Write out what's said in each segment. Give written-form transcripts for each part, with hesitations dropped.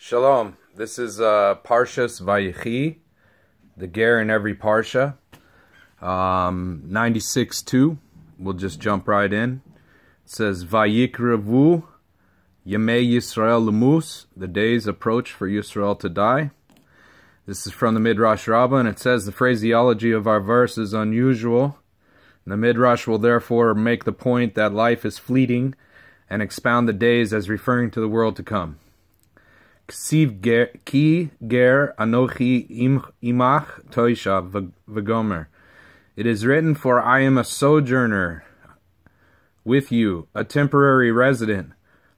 Shalom. This is Parshas Vayachi, the ger in every parsha. 96:2. We'll just jump right in. It says Vayikrevu Yemei Yisrael Lemus. The days approach for Yisrael to die. This is from the Midrash Rabbah, and it says the phraseology of our verse is unusual. The Midrash will therefore make the point that life is fleeting and expound the days as referring to the world to come. Ksiv ki ger anochi imach toisha v'gomer. It is written, for I am a sojourner with you, a temporary resident,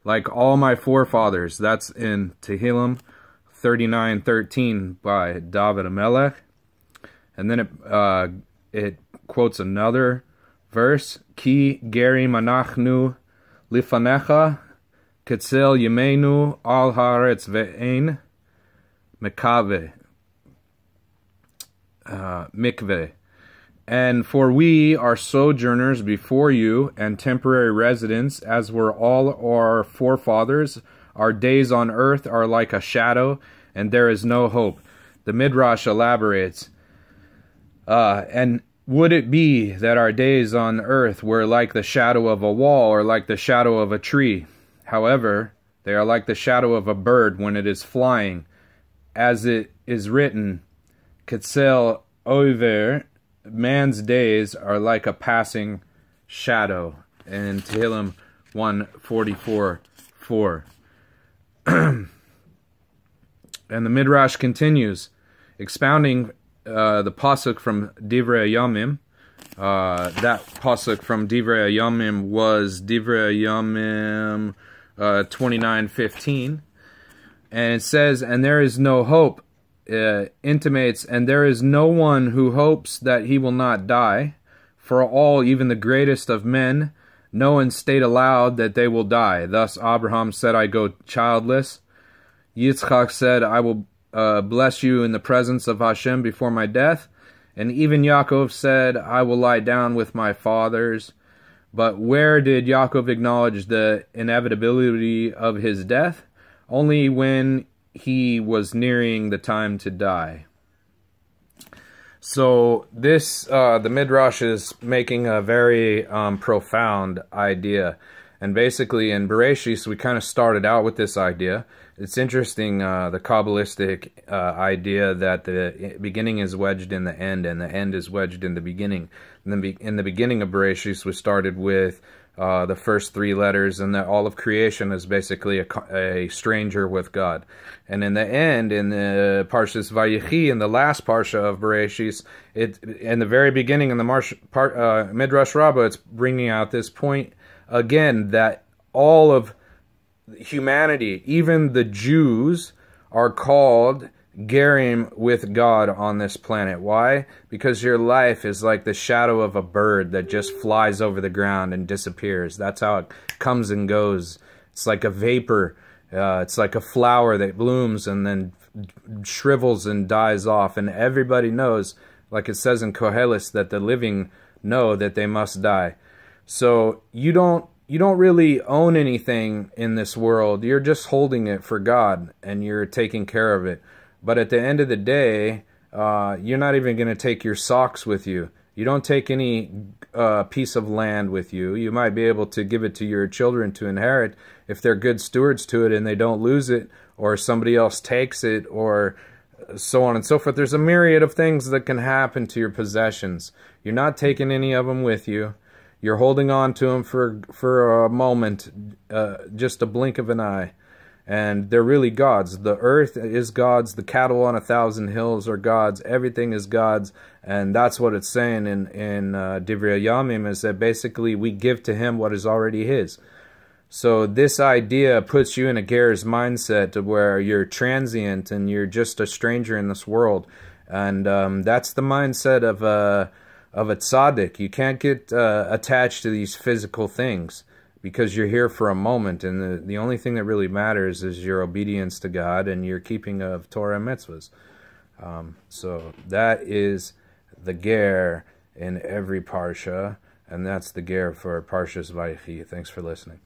like all my forefathers. That's in Tehillim 39:13 by David Amelech. And then it quotes another verse, Ki gerim anachnu lifanecha ketzel yemenu al haaretz ve'ein mikveh. And for we are sojourners before you and temporary residents, as were all our forefathers. Our days on earth are like a shadow, and there is no hope. The Midrash elaborates, and would it be that our days on earth were like the shadow of a wall or like the shadow of a tree? However, they are like the shadow of a bird when it is flying. As it is written, Ketzel Oiver, man's days are like a passing shadow. In Tehillim 144:4. And the Midrash continues, expounding the pasuk from Divrei Yamim. That pasuk from Divrei Yamim was Divrei Yamim 29:15, and it says, and there is no hope, intimates, and there is no one who hopes that he will not die. For all, even the greatest of men, know and state aloud that they will die. Thus Abraham said, I go childless. Yitzchak said, I will bless you in the presence of Hashem before my death. And even Yaakov said, I will lie down with my fathers. But where did Yaakov acknowledge the inevitability of his death? Only when he was nearing the time to die. So this, the Midrash is making a very profound idea. And basically in Bereshis, we kind of started out with this idea. It's interesting, the Kabbalistic idea that the beginning is wedged in the end and the end is wedged in the beginning. In the beginning of Bereshis, we started with the first three letters, and that all of creation is basically a stranger with God. And in the end, in the Parshas Vayachi, in the last Parsha of Bereshis, in the very beginning in the Midrash Rabbah, it's bringing out this point again, that all of humanity, even the Jews, are called gerim with God on this planet. Why? Because your life is like the shadow of a bird that just flies over the ground and disappears. That's how it comes and goes. It's like a vapor. It's like a flower that blooms and then shrivels and dies off. And everybody knows, like it says in Koheles, that the living know that they must die. So you don't really own anything in this world. You're just holding it for God, and you're taking care of it. But at the end of the day, you're not even going to take your socks with you. You don't take any piece of land with you. You might be able to give it to your children to inherit if they're good stewards to it and they don't lose it, or somebody else takes it, or so on and so forth. There's a myriad of things that can happen to your possessions. You're not taking any of them with you. You're holding on to them for a moment, just a blink of an eye. And they're really God's. The earth is God's. The cattle on 1,000 hills are God's. Everything is God's. And that's what it's saying in Divrei Yamim, is that basically we give to Him what is already His. So this idea puts you in a ger's mindset to where you're transient and you're just a stranger in this world. And that's the mindset of a tzaddik. You can't get attached to these physical things, because you're here for a moment, and the only thing that really matters is your obedience to God and your keeping of Torah and mitzvahs. So that is the ger in every parsha, and that's the ger for Parshas Vayachi. Thanks for listening.